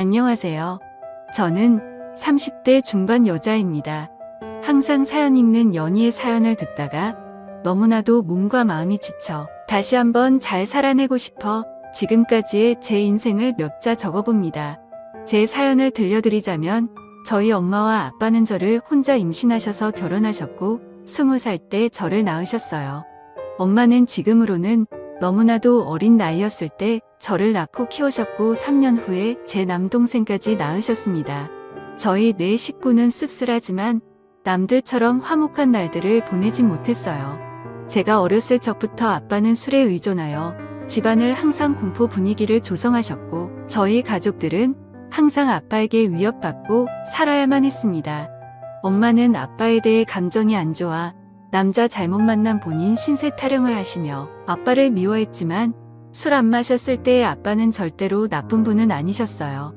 안녕하세요. 저는 30대 중반 여자입니다. 항상 사연 읽는 연희의 사연을 듣다가 너무나도 몸과 마음이 지쳐 다시 한번 잘 살아내고 싶어 지금까지의 제 인생을 몇 자 적어봅니다. 제 사연을 들려드리자면 저희 엄마와 아빠는 저를 혼자 임신하셔서 결혼하셨고 20살 때 저를 낳으셨어요. 엄마는 지금으로는 너무나도 어린 나이였을 때 저를 낳고 키우셨고 3년 후에 제 남동생까지 낳으셨습니다. 저희 네 식구는 씁쓸하지만 남들처럼 화목한 날들을 보내진 못했어요. 제가 어렸을 적부터 아빠는 술에 의존하여 집안을 항상 공포 분위기를 조성하셨고 저희 가족들은 항상 아빠에게 위협받고 살아야만 했습니다. 엄마는 아빠에 대해 감정이 안 좋아 남자 잘못 만난 본인 신세 타령을 하시며 아빠를 미워했지만 술 안 마셨을 때의 아빠는 절대로 나쁜 분은 아니셨어요.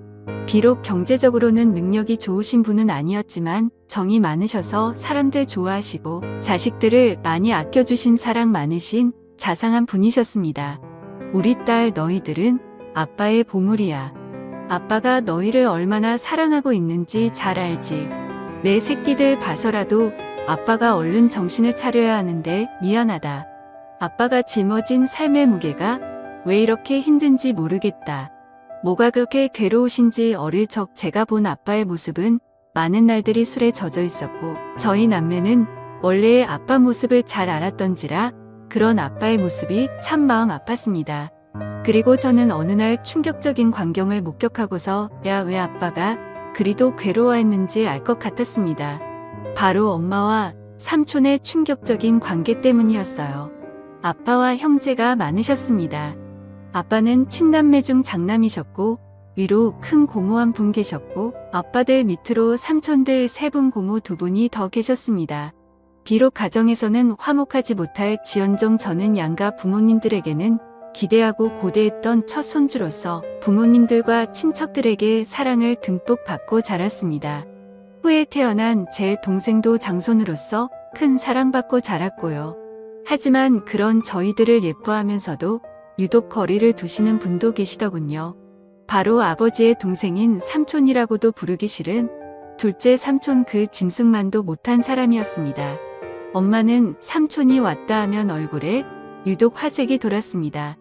비록 경제적으로는 능력이 좋으신 분은 아니었지만 정이 많으셔서 사람들 좋아하시고 자식들을 많이 아껴주신 사랑 많으신 자상한 분이셨습니다. 우리 딸 너희들은 아빠의 보물이야. 아빠가 너희를 얼마나 사랑하고 있는지 잘 알지. 내 새끼들 봐서라도 아빠가 얼른 정신을 차려야 하는데 미안하다. 아빠가 짊어진 삶의 무게가 왜 이렇게 힘든지 모르겠다. 뭐가 그렇게 괴로우신지 어릴 적 제가 본 아빠의 모습은 많은 날들이 술에 젖어 있었고 저희 남매는 원래의 아빠 모습을 잘 알았던지라 그런 아빠의 모습이 참 마음 아팠습니다. 그리고 저는 어느 날 충격적인 광경을 목격하고서 야, 왜 아빠가 그리도 괴로워했는지 알 것 같았습니다. 바로 엄마와 삼촌의 충격적인 관계 때문이었어요. 아빠와 형제가 많으셨습니다. 아빠는 친남매 중 장남이셨고 위로 큰 고모 1분 계셨고 아빠들 밑으로 삼촌들 3분 고모 2분이 더 계셨습니다. 비록 가정에서는 화목하지 못할 지언정 저는 양가 부모님들에게는 기대하고 고대했던 첫 손주로서 부모님들과 친척들에게 사랑을 듬뿍 받고 자랐습니다. 후에 태어난 제 동생도 장손으로서 큰 사랑받고 자랐고요. 하지만 그런 저희들을 예뻐하면서도 유독 거리를 두시는 분도 계시더군요. 바로 아버지의 동생인 삼촌이라고도 부르기 싫은 둘째 삼촌 그 짐승만도 못한 사람이었습니다. 엄마는 삼촌이 왔다 하면 얼굴에 유독 화색이 돌았습니다.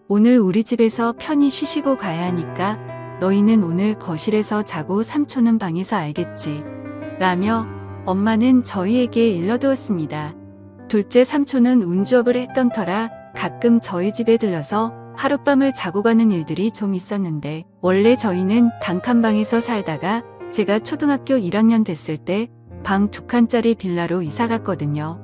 오늘 우리 집에서 편히 쉬시고 가야 하니까 너희는 오늘 거실에서 자고 삼촌은 방에서 알겠지. 라며 엄마는 저희에게 일러두었습니다. 둘째 삼촌은 운주업을 했던 터라 가끔 저희 집에 들러서 하룻밤을 자고 가는 일들이 좀 있었는데 원래 저희는 단칸방에서 살다가 제가 초등학교 1학년 됐을 때 방 2칸짜리 빌라로 이사 갔거든요.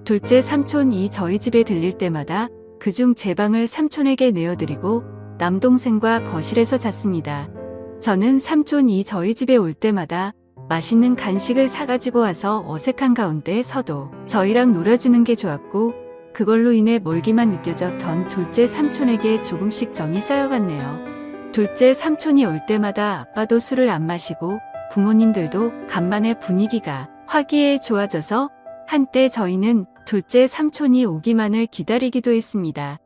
둘째 삼촌이 저희 집에 들릴 때마다 그중 제 방을 삼촌에게 내어드리고 남동생과 거실에서 잤습니다. 저는 삼촌이 저희 집에 올 때마다 맛있는 간식을 사가지고 와서 어색한 가운데 서도 저희랑 놀아주는 게 좋았고 그걸로 인해 멀기만 느껴졌던 둘째 삼촌에게 조금씩 정이 쌓여갔네요. 둘째 삼촌이 올 때마다 아빠도 술을 안 마시고 부모님들도 간만에 분위기가 화기애 좋아져서 한때 저희는 둘째 삼촌이 오기만을 기다리기도 했습니다.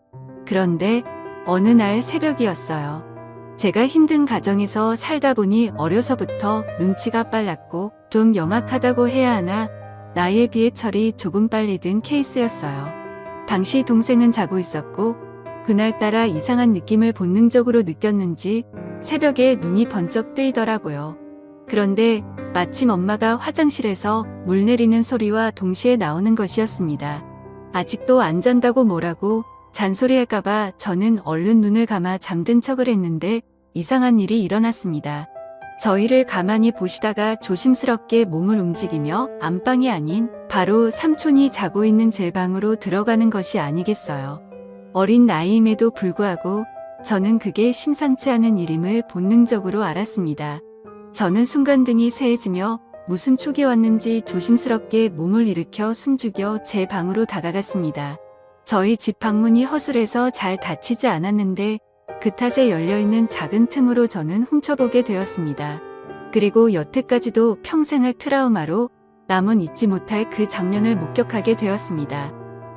그런데 어느 날 새벽이었어요. 제가 힘든 가정에서 살다 보니 어려서부터 눈치가 빨랐고 좀 영악하다고 해야 하나 나이에 비해 철이 조금 빨리 든 케이스였어요. 당시 동생은 자고 있었고 그날따라 이상한 느낌을 본능적으로 느꼈는지 새벽에 눈이 번쩍 뜨이더라고요. 그런데 마침 엄마가 화장실에서 물 내리는 소리와 동시에 나오는 것이었습니다. 아직도 안 잔다고 뭐라고 잔소리할까봐 저는 얼른 눈을 감아 잠든 척을 했는데 이상한 일이 일어났습니다. 저희를 가만히 보시다가 조심스럽게 몸을 움직이며 안방이 아닌 바로 삼촌이 자고 있는 제 방으로 들어가는 것이 아니겠어요. 어린 나이임에도 불구하고 저는 그게 심상치 않은 일임을 본능적으로 알았습니다. 저는 순간 등이 쇠해지며 무슨 촉이 왔는지 조심스럽게 몸을 일으켜 숨죽여 제 방으로 다가갔습니다. 저희 집 방문이 허술해서 잘 닫히지 않았는데 그 탓에 열려있는 작은 틈으로 저는 훔쳐보게 되었습니다. 그리고 여태까지도 평생을 트라우마로 남은 잊지 못할 그 장면을 목격하게 되었습니다.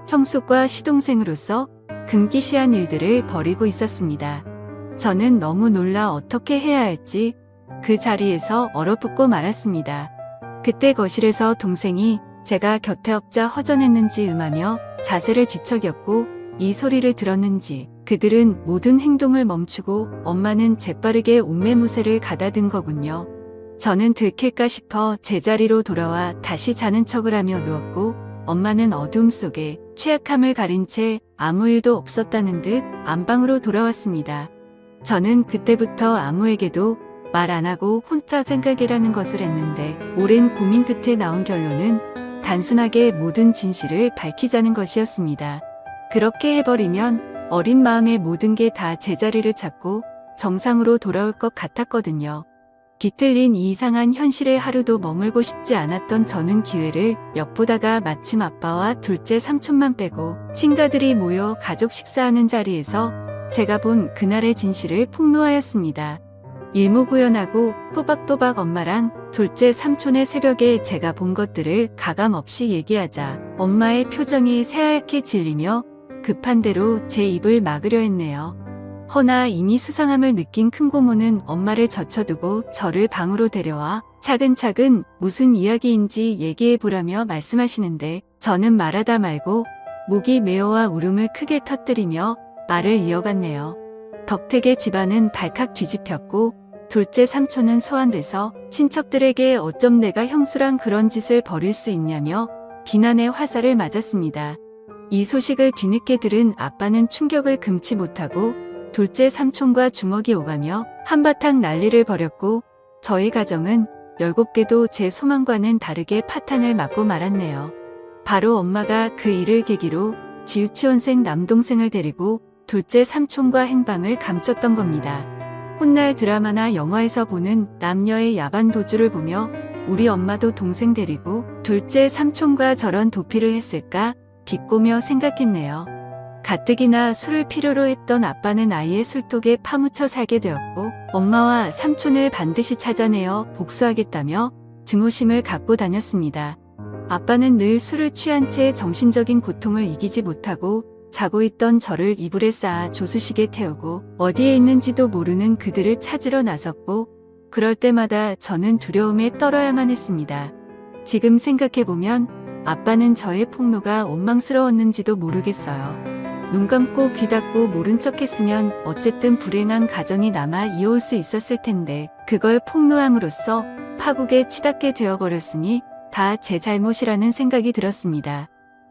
형수과 시동생으로서 금기시한 일들을 벌이고 있었습니다. 저는 너무 놀라 어떻게 해야 할지 그 자리에서 얼어붙고 말았습니다. 그때 거실에서 동생이 제가 곁에 없자 허전했는지 음하며 자세를 뒤척였고 이 소리를 들었는지 그들은 모든 행동을 멈추고 엄마는 재빠르게 옷매무새를 가다든 거군요. 저는 들킬까 싶어 제자리로 돌아와 다시 자는 척을 하며 누웠고 엄마는 어둠 속에 취약함을 가린 채 아무 일도 없었다는 듯 안방으로 돌아왔습니다. 저는 그때부터 아무에게도 말 안 하고 혼자 생각이라는 것을 했는데 오랜 고민 끝에 나온 결론은 단순하게 모든 진실을 밝히자는 것이었습니다. 그렇게 해버리면 어린 마음의 모든 게 다 제자리를 찾고 정상으로 돌아올 것 같았거든요. 뒤틀린 이 이상한 현실에 하루도 머물고 싶지 않았던 저는 기회를 엿보다가 마침 아빠와 둘째 삼촌만 빼고 친가들이 모여 가족 식사하는 자리에서 제가 본 그날의 진실을 폭로하였습니다. 일목요연하고 또박또박 엄마랑 둘째 삼촌의 새벽에 제가 본 것들을 가감없이 얘기하자 엄마의 표정이 새하얗게 질리며 급한 대로 제 입을 막으려 했네요. 허나 이미 수상함을 느낀 큰 고모는 엄마를 젖혀두고 저를 방으로 데려와 차근차근 무슨 이야기인지 얘기해보라며 말씀하시는데 저는 말하다 말고 목이 메어와 울음을 크게 터뜨리며 말을 이어갔네요. 덕택의 집안은 발칵 뒤집혔고 둘째 삼촌은 소환돼서 친척들에게 어쩜 내가 형수랑 그런 짓을 벌일 수 있냐며 비난의 화살을 맞았습니다. 이 소식을 뒤늦게 들은 아빠는 충격을 금치 못하고 둘째 삼촌과 주먹이 오가며 한바탕 난리를 벌였고 저희 가정은 17개도 제 소망과는 다르게 파탄을 맞고 말았네요. 바로 엄마가 그 일을 계기로 지유치원생 남동생을 데리고 둘째 삼촌과 행방을 감췄던 겁니다. 훗날 드라마나 영화에서 보는 남녀의 야반 도주를 보며 우리 엄마도 동생 데리고 둘째 삼촌과 저런 도피를 했을까 비꼬며 생각했네요. 가뜩이나 술을 필요로 했던 아빠는 아이의 술독에 파묻혀 살게 되었고 엄마와 삼촌을 반드시 찾아내어 복수하겠다며 증오심을 갖고 다녔습니다. 아빠는 늘 술을 취한 채 정신적인 고통을 이기지 못하고 자고 있던 저를 이불에 쌓아 조수식에 태우고 어디에 있는지도 모르는 그들을 찾으러 나섰고 그럴 때마다 저는 두려움에 떨어야만 했습니다. 지금 생각해보면 아빠는 저의 폭로가 원망스러웠는지도 모르겠어요. 눈 감고 귀 닫고 모른 척 했으면 어쨌든 불행한 가정이 남아 이어올 수 있었을 텐데 그걸 폭로함으로써 파국에 치닫게 되어버렸으니 다 제 잘못이라는 생각이 들었습니다.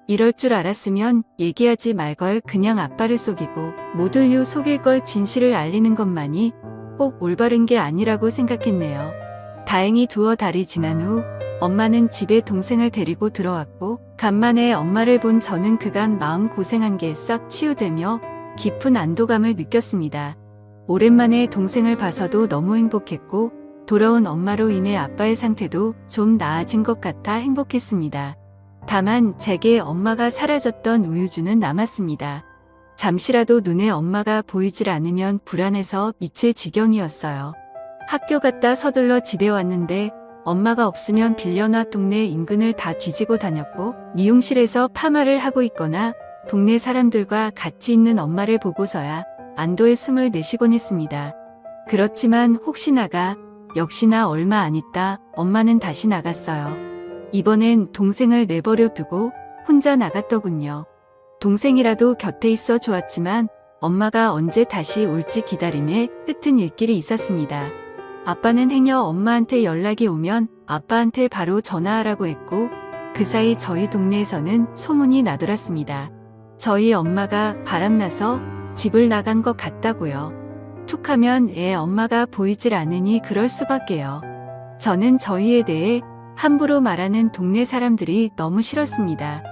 이럴 줄 알았으면 얘기하지 말걸 그냥 아빠를 속이고 모둘류 속일 걸 진실을 알리는 것만이 꼭 올바른 게 아니라고 생각했네요. 다행히 두어 달이 지난 후 엄마는 집에 동생을 데리고 들어왔고 간만에 엄마를 본 저는 그간 마음 고생한 게 싹 치유되며 깊은 안도감을 느꼈습니다. 오랜만에 동생을 봐서도 너무 행복했고 돌아온 엄마로 인해 아빠의 상태도 좀 나아진 것 같아 행복했습니다. 다만 제게 엄마가 사라졌던 우유주는 남았습니다. 잠시라도 눈에 엄마가 보이질 않으면 불안해서 미칠 지경이었어요. 학교 갔다 서둘러 집에 왔는데 엄마가 없으면 빌려놔 동네 인근을 다 뒤지고 다녔고 미용실에서 파마를 하고 있거나 동네 사람들과 같이 있는 엄마를 보고서야 안도의 숨을 내쉬곤 했습니다. 그렇지만 혹시나가 역시나 얼마 안 있다 엄마는 다시 나갔어요. 이번엔 동생을 내버려 두고 혼자 나갔더군요. 동생이라도 곁에 있어 좋았지만 엄마가 언제 다시 올지 기다림에 끝은 일길이 있었습니다. 아빠는 행여 엄마한테 연락이 오면 아빠한테 바로 전화하라고 했고 그 사이 저희 동네에서는 소문이 나돌았습니다. 저희 엄마가 바람나서 집을 나간 것 같다고요. 툭하면 엄마가 보이질 않으니 그럴 수밖에요. 저는 저희에 대해 함부로 말하는 동네 사람들이 너무 싫었습니다.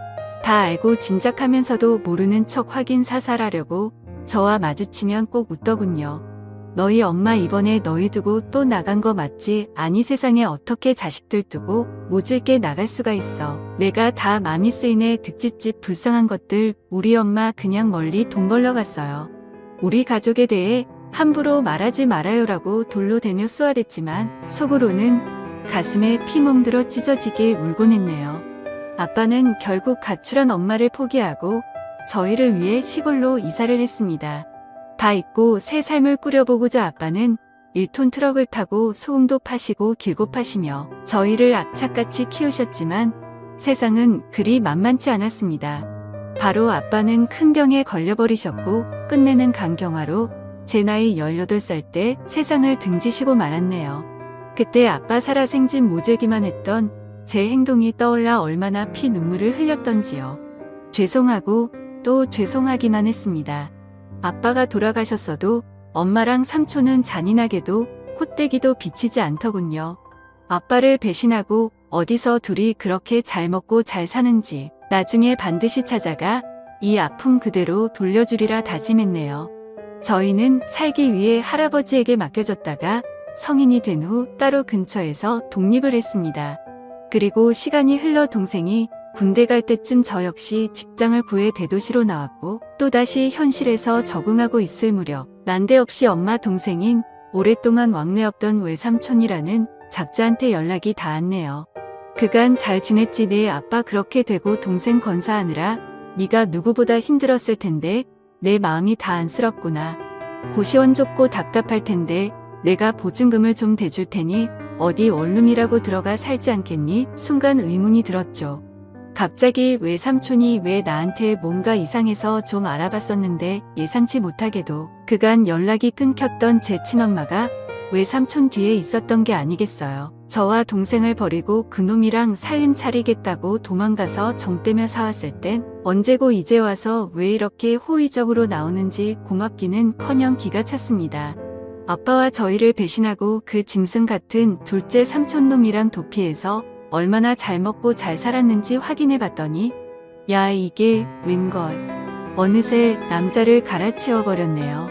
다 알고 짐작하면서도 모르는 척 확인 사살하려고 저와 마주치면 꼭 웃더군요. 너희 엄마 이번에 너희 두고 또 나간 거 맞지? 아니 세상에 어떻게 자식들 두고 모질게 나갈 수가 있어. 내가 다 맘이 쓰이네. 득짓집 불쌍한 것들. 우리 엄마 그냥 멀리 돈 벌러 갔어요. 우리 가족에 대해 함부로 말하지 말아요라고 돌로 대며 쏘아댔지만 속으로는 가슴에 피 멍들어 찢어지게 울곤 했네요. 아빠는 결국 가출한 엄마를 포기하고 저희를 위해 시골로 이사를 했습니다. 다 잊고 새 삶을 꾸려보고자 아빠는 1톤 트럭을 타고 소음도 파시고 길고 파시며 저희를 악착같이 키우셨지만 세상은 그리 만만치 않았습니다. 바로 아빠는 큰 병에 걸려버리셨고 끝내는 간경화로 제 나이 18살 때 세상을 등지시고 말았네요. 그때 아빠 살아생진 모질기만 했던 제 행동이 떠올라 얼마나 피 눈물을 흘렸던지요. 죄송하고 또 죄송하기만 했습니다. 아빠가 돌아가셨어도 엄마랑 삼촌은 잔인하게도 콧대기도 비치지 않더군요. 아빠를 배신하고 어디서 둘이 그렇게 잘 먹고 잘 사는지 나중에 반드시 찾아가 이 아픔 그대로 돌려주리라 다짐했네요. 저희는 살기 위해 할아버지에게 맡겨졌다가 성인이 된 후 따로 근처에서 독립을 했습니다. 그리고 시간이 흘러 동생이 군대 갈 때쯤 저 역시 직장을 구해 대도시로 나왔고 또다시 현실에서 적응하고 있을 무렵 난데없이 엄마 동생인 오랫동안 왕래 없던 외삼촌이라는 작자한테 연락이 닿았네요. 그간 잘 지냈지? 네, 아빠 그렇게 되고 동생 건사하느라 네가 누구보다 힘들었을 텐데 내 마음이 다 안쓰럽구나. 고시원 좁고 답답할 텐데 내가 보증금을 좀 대줄 테니 어디 원룸이라고 들어가 살지 않겠니? 순간 의문이 들었죠. 갑자기 외삼촌이 왜 나한테 뭔가 이상해서 좀 알아봤었는데 예상치 못하게도 그간 연락이 끊겼던 제 친엄마가 외삼촌 뒤에 있었던 게 아니겠어요. 저와 동생을 버리고 그놈이랑 살림 차리겠다고 도망가서 정떼며 사왔을 땐 언제고 이제 와서 왜 이렇게 호의적으로 나오는지 고맙기는 커녕 기가 찼습니다. 아빠와 저희를 배신하고 그 짐승 같은 둘째 삼촌놈이랑 도피해서 얼마나 잘 먹고 잘 살았는지 확인해 봤더니 야, 이게 웬걸. 어느새 남자를 갈아치워 버렸네요.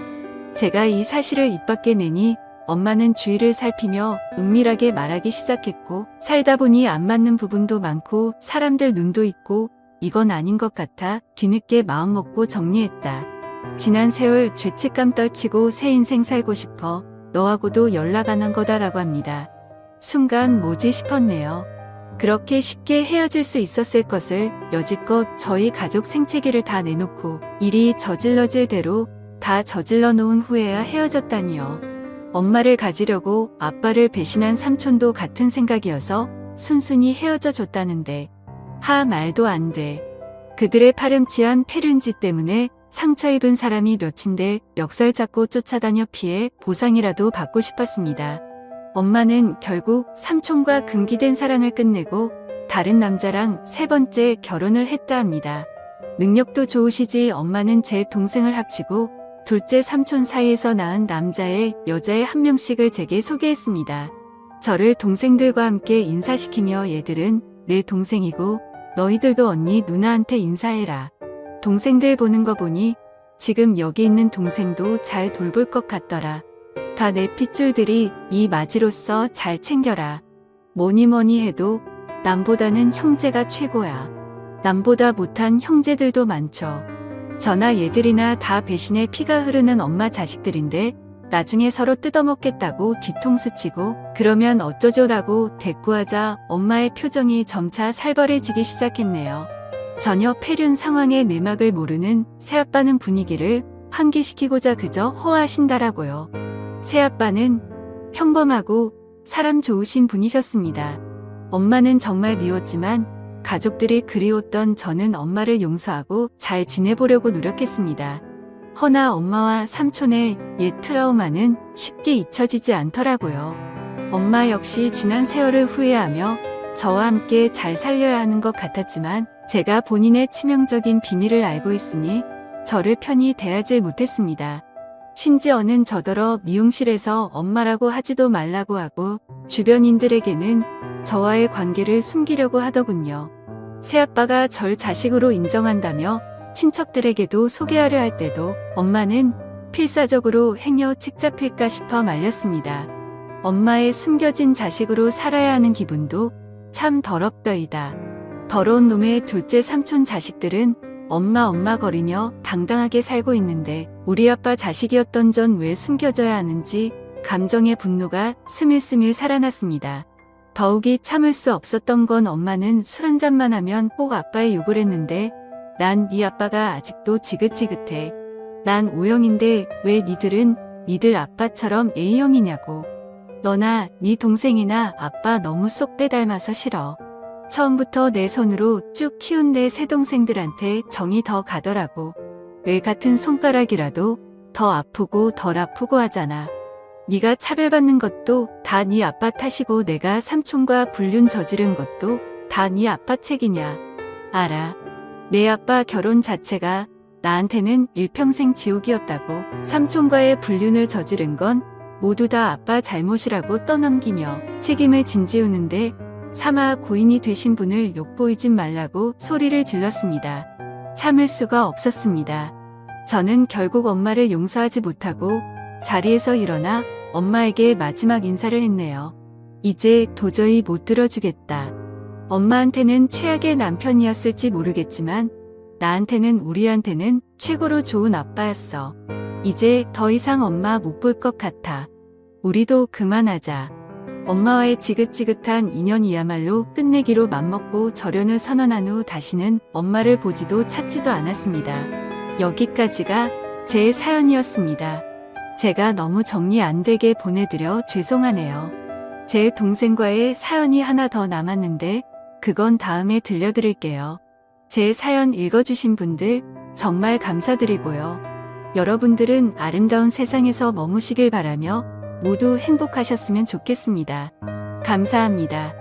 제가 이 사실을 입 밖에 내니 엄마는 주위를 살피며 은밀하게 말하기 시작했고 살다 보니 안 맞는 부분도 많고 사람들 눈도 있고 이건 아닌 것 같아 뒤늦게 마음 먹고 정리했다. 지난 세월 죄책감 떨치고 새 인생 살고 싶어 너하고도 연락 안 한 거다라고 합니다. 순간 뭐지 싶었네요. 그렇게 쉽게 헤어질 수 있었을 것을 여지껏 저희 가족 생채기를 다 내놓고 일이 저질러질 대로 다 저질러 놓은 후에야 헤어졌다니요. 엄마를 가지려고 아빠를 배신한 삼촌도 같은 생각이어서 순순히 헤어져 줬다는데 하 말도 안 돼. 그들의 파렴치한 패륜지 때문에 상처 입은 사람이 몇인데 멱살 잡고 쫓아다녀 피해 보상이라도 받고 싶었습니다. 엄마는 결국 삼촌과 금기된 사랑을 끝내고 다른 남자랑 세 번째 결혼을 했다 합니다. 능력도 좋으시지 엄마는 제 동생을 합치고 둘째 삼촌 사이에서 낳은 남자의 여자의 한 명씩을 제게 소개했습니다. 저를 동생들과 함께 인사시키며 얘들은 내 동생이고 너희들도 언니 누나한테 인사해라. 동생들 보는 거 보니 지금 여기 있는 동생도 잘 돌볼 것 같더라. 다 내 핏줄들이 이 맞이로서 잘 챙겨라. 뭐니 해도 남보다는 형제가 최고야. 남보다 못한 형제들도 많죠. 저나 얘들이나 다 배신의 피가 흐르는 엄마 자식들인데 나중에 서로 뜯어먹겠다고 뒤통수 치고 그러면 어쩌죠라고 대꾸하자 엄마의 표정이 점차 살벌해지기 시작했네요. 전혀 패륜 상황의 내막을 모르는 새아빠는 분위기를 환기시키고자 그저 호화하신다라고요. 새아빠는 평범하고 사람 좋으신 분이셨습니다. 엄마는 정말 미웠지만 가족들이 그리웠던 저는 엄마를 용서하고 잘 지내보려고 노력했습니다. 허나 엄마와 삼촌의 옛 트라우마는 쉽게 잊혀지지 않더라고요. 엄마 역시 지난 세월을 후회하며 저와 함께 잘 살려야 하는 것 같았지만 제가 본인의 치명적인 비밀을 알고 있으니 저를 편히 대하지 못했습니다. 심지어는 저더러 미용실에서 엄마라고 하지도 말라고 하고 주변인들에게는 저와의 관계를 숨기려고 하더군요. 새아빠가 절 자식으로 인정한다며 친척들에게도 소개하려 할 때도 엄마는 필사적으로 행여 책 잡힐까 싶어 말렸습니다. 엄마의 숨겨진 자식으로 살아야 하는 기분도 참 더럽더이다. 더러운 놈의 둘째 삼촌 자식들은 엄마 거리며 당당하게 살고 있는데 우리 아빠 자식이었던 전 왜 숨겨져야 하는지 감정의 분노가 스밀스밀 살아났습니다. 더욱이 참을 수 없었던 건 엄마는 술 한잔만 하면 꼭 아빠의 욕을 했는데 난 네 아빠가 아직도 지긋지긋해. 난 O형인데 왜 니들은 니들 아빠처럼 A형이냐고. 너나 네 동생이나 아빠 너무 쏙 빼닮아서 싫어. 처음부터 내 손으로 쭉 키운 내 새 동생들한테 정이 더 가더라고. 왜 같은 손가락이라도 더 아프고 덜 아프고 하잖아. 네가 차별받는 것도 다 네 아빠 탓이고 내가 삼촌과 불륜 저지른 것도 다 네 아빠 책이냐. 알아. 내 아빠 결혼 자체가 나한테는 일평생 지옥이었다고. 삼촌과의 불륜을 저지른 건 모두 다 아빠 잘못이라고 떠넘기며 책임을 짐지우는데 사마 고인이 되신 분을 욕보이진 말라고 소리를 질렀습니다. 참을 수가 없었습니다. 저는 결국 엄마를 용서하지 못하고 자리에서 일어나 엄마에게 마지막 인사를 했네요. 이제 도저히 못 들어주겠다. 엄마한테는 최악의 남편이었을지 모르겠지만 나한테는 우리한테는 최고로 좋은 아빠였어. 이제 더 이상 엄마 못 볼 것 같아. 우리도 그만하자. 엄마와의 지긋지긋한 인연이야말로 끝내기로 맘먹고 절연을 선언한 후 다시는 엄마를 보지도 찾지도 않았습니다. 여기까지가 제 사연이었습니다. 제가 너무 정리 안 되게 보내드려 죄송하네요. 제 동생과의 사연이 하나 더 남았는데 그건 다음에 들려드릴게요. 제 사연 읽어주신 분들 정말 감사드리고요. 여러분들은 아름다운 세상에서 머무시길 바라며 모두 행복하셨으면 좋겠습니다. 감사합니다.